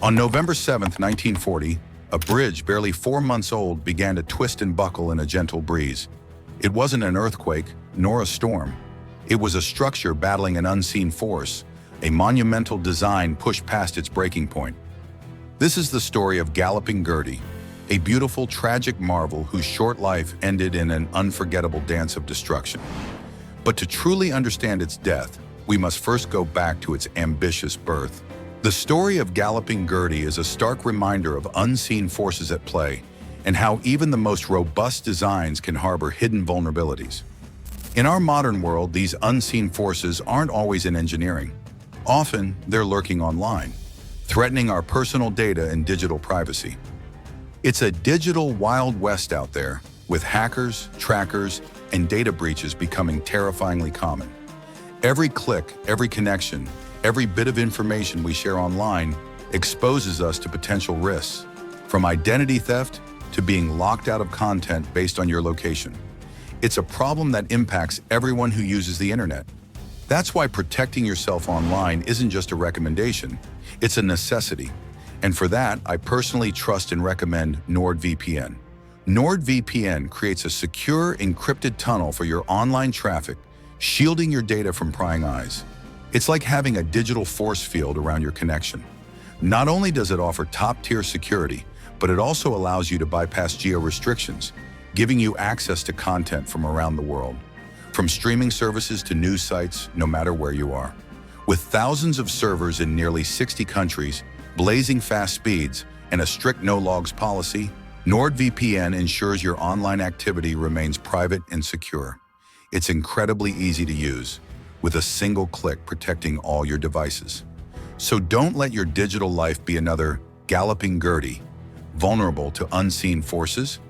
On November 7, 1940, a bridge barely 4 months old began to twist and buckle in a gentle breeze. It wasn't an earthquake, nor a storm. It was a structure battling an unseen force, a monumental design pushed past its breaking point. This is the story of Galloping Gertie, a beautiful, tragic marvel whose short life ended in an unforgettable dance of destruction. But to truly understand its death, we must first go back to its ambitious birth. The story of Galloping Gertie is a stark reminder of unseen forces at play and how even the most robust designs can harbor hidden vulnerabilities. In our modern world, these unseen forces aren't always in engineering. Often, they're lurking online, threatening our personal data and digital privacy. It's a digital Wild West out there, with hackers, trackers, and data breaches becoming terrifyingly common. Every click, every connection, every bit of information we share online exposes us to potential risks, from identity theft to being locked out of content based on your location. It's a problem that impacts everyone who uses the internet. That's why protecting yourself online isn't just a recommendation, it's a necessity. And for that, I personally trust and recommend NordVPN. NordVPN creates a secure, encrypted tunnel for your online traffic, shielding your data from prying eyes. It's like having a digital force field around your connection. Not only does it offer top-tier security, but it also allows you to bypass geo-restrictions, giving you access to content from around the world. From streaming services to news sites, no matter where you are. With thousands of servers in nearly 60 countries, blazing fast speeds, and a strict no-logs policy, NordVPN ensures your online activity remains private and secure. It's incredibly easy to use, with a single click protecting all your devices. So don't let your digital life be another Galloping Gertie, vulnerable to unseen forces.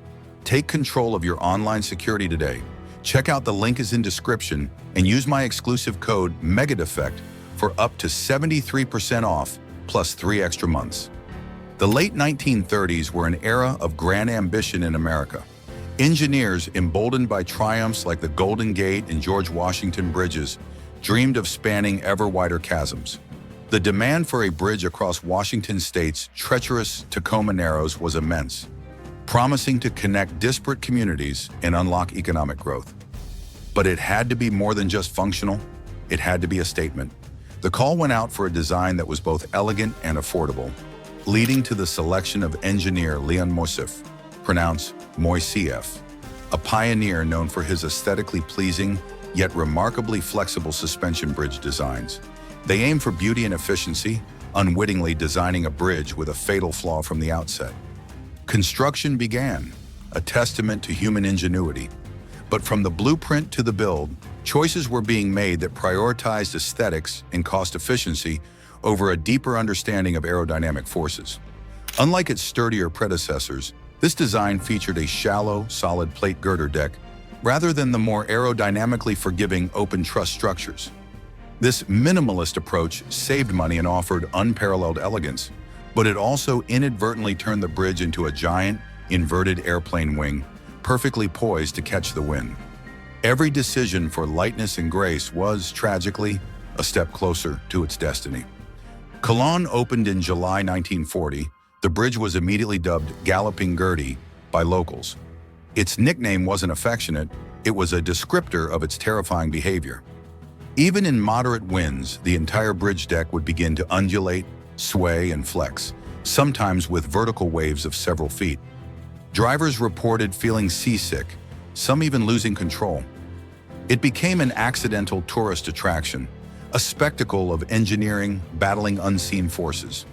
Take control of your online security today. Check out the link is in description and use my exclusive code Defect for up to 73% off plus 3 extra months. The late 1930s were an era of grand ambition in America. Engineers, emboldened by triumphs like the Golden Gate and George Washington bridges, dreamed of spanning ever wider chasms. The demand for a bridge across Washington state's treacherous Tacoma Narrows was immense, promising to connect disparate communities and unlock economic growth. But it had to be more than just functional. It had to be a statement. The call went out for a design that was both elegant and affordable, leading to the selection of engineer Leon Moisseiff, pronounced Moisseiff, a pioneer known for his aesthetically pleasing yet remarkably flexible suspension bridge designs. They aim for beauty and efficiency, unwittingly designing a bridge with a fatal flaw from the outset. Construction began, a testament to human ingenuity. But from the blueprint to the build, choices were being made that prioritized aesthetics and cost efficiency over a deeper understanding of aerodynamic forces. Unlike its sturdier predecessors, this design featured a shallow, solid plate girder deck rather than the more aerodynamically forgiving open truss structures. This minimalist approach saved money and offered unparalleled elegance, but it also inadvertently turned the bridge into a giant, inverted airplane wing, perfectly poised to catch the wind. Every decision for lightness and grace was, tragically, a step closer to its destiny. Cologne opened in July 1940. The bridge was immediately dubbed Galloping Gertie by locals. Its nickname wasn't affectionate, it was a descriptor of its terrifying behavior. Even in moderate winds, the entire bridge deck would begin to undulate, sway, and flex, sometimes with vertical waves of several feet. Drivers reported feeling seasick, some even losing control. It became an accidental tourist attraction, a spectacle of engineering battling unseen forces.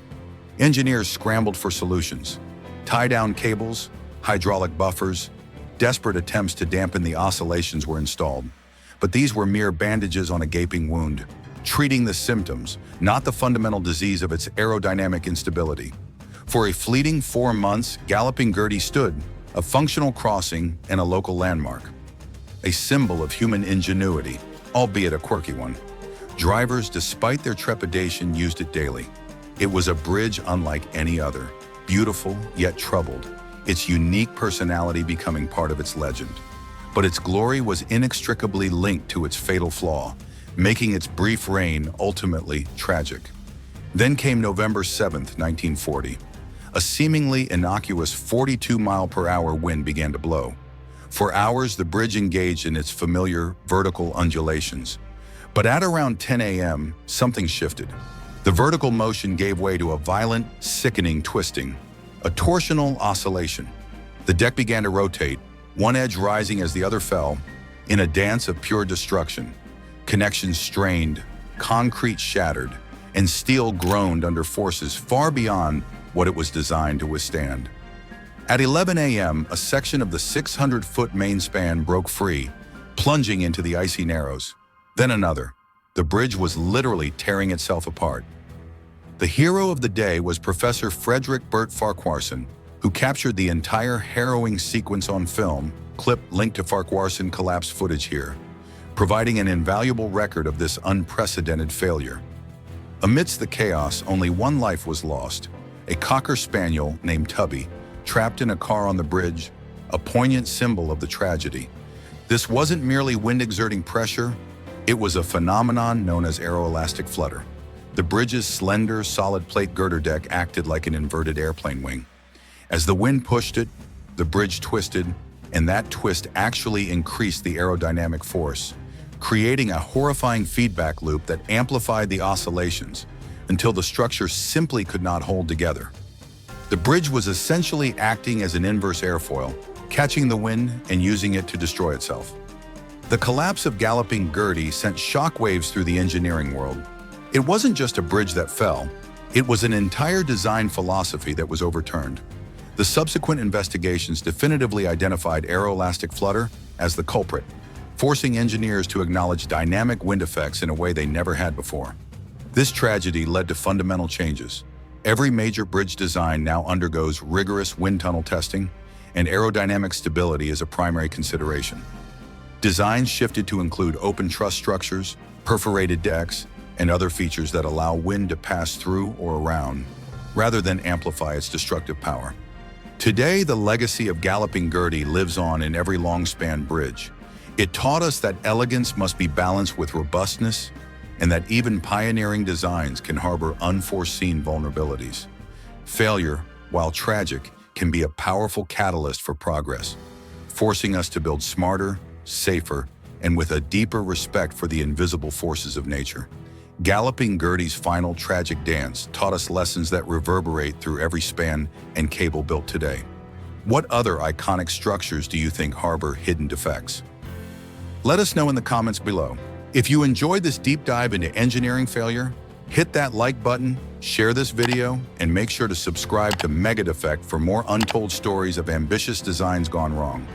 Engineers scrambled for solutions. Tie-down cables, hydraulic buffers, desperate attempts to dampen the oscillations were installed. But these were mere bandages on a gaping wound, treating the symptoms, not the fundamental disease of its aerodynamic instability. For a fleeting 4 months, Galloping Gertie stood, a functional crossing and a local landmark. A symbol of human ingenuity, albeit a quirky one. Drivers, despite their trepidation, used it daily. It was a bridge unlike any other, beautiful yet troubled, its unique personality becoming part of its legend. But its glory was inextricably linked to its fatal flaw, making its brief reign ultimately tragic. Then came November 7, 1940. A seemingly innocuous 42-mile-per-hour wind began to blow. For hours, the bridge engaged in its familiar vertical undulations. But at around 10 a.m., something shifted. The vertical motion gave way to a violent, sickening twisting, a torsional oscillation. The deck began to rotate, one edge rising as the other fell, in a dance of pure destruction. Connections strained, concrete shattered, and steel groaned under forces far beyond what it was designed to withstand. At 11 a.m., a section of the 600-foot main span broke free, plunging into the icy narrows. Then another. The bridge was literally tearing itself apart. The hero of the day was Professor Frederick Bert Farquharson, who captured the entire harrowing sequence on film, clip linked to Farquharson collapse footage here, providing an invaluable record of this unprecedented failure. Amidst the chaos, only one life was lost, a Cocker Spaniel named Tubby, trapped in a car on the bridge, a poignant symbol of the tragedy. This wasn't merely wind exerting pressure, it was a phenomenon known as aeroelastic flutter. The bridge's slender, solid plate girder deck acted like an inverted airplane wing. As the wind pushed it, the bridge twisted, and that twist actually increased the aerodynamic force, creating a horrifying feedback loop that amplified the oscillations until the structure simply could not hold together. The bridge was essentially acting as an inverse airfoil, catching the wind and using it to destroy itself. The collapse of Galloping Gertie sent shockwaves through the engineering world. It wasn't just a bridge that fell, it was an entire design philosophy that was overturned. The subsequent investigations definitively identified aeroelastic flutter as the culprit, forcing engineers to acknowledge dynamic wind effects in a way they never had before. This tragedy led to fundamental changes. Every major bridge design now undergoes rigorous wind tunnel testing, and aerodynamic stability is a primary consideration. Designs shifted to include open truss structures, perforated decks, and other features that allow wind to pass through or around, rather than amplify its destructive power. Today, the legacy of Galloping Gertie lives on in every long-span bridge. It taught us that elegance must be balanced with robustness, and that even pioneering designs can harbor unforeseen vulnerabilities. Failure, while tragic, can be a powerful catalyst for progress, forcing us to build smarter, safer, and with a deeper respect for the invisible forces of nature. Galloping Gertie's final tragic dance taught us lessons that reverberate through every span and cable built today. What other iconic structures do you think harbor hidden defects? Let us know in the comments below. If you enjoyed this deep dive into engineering failure, hit that like button, share this video, and make sure to subscribe to Defect for more untold stories of ambitious designs gone wrong.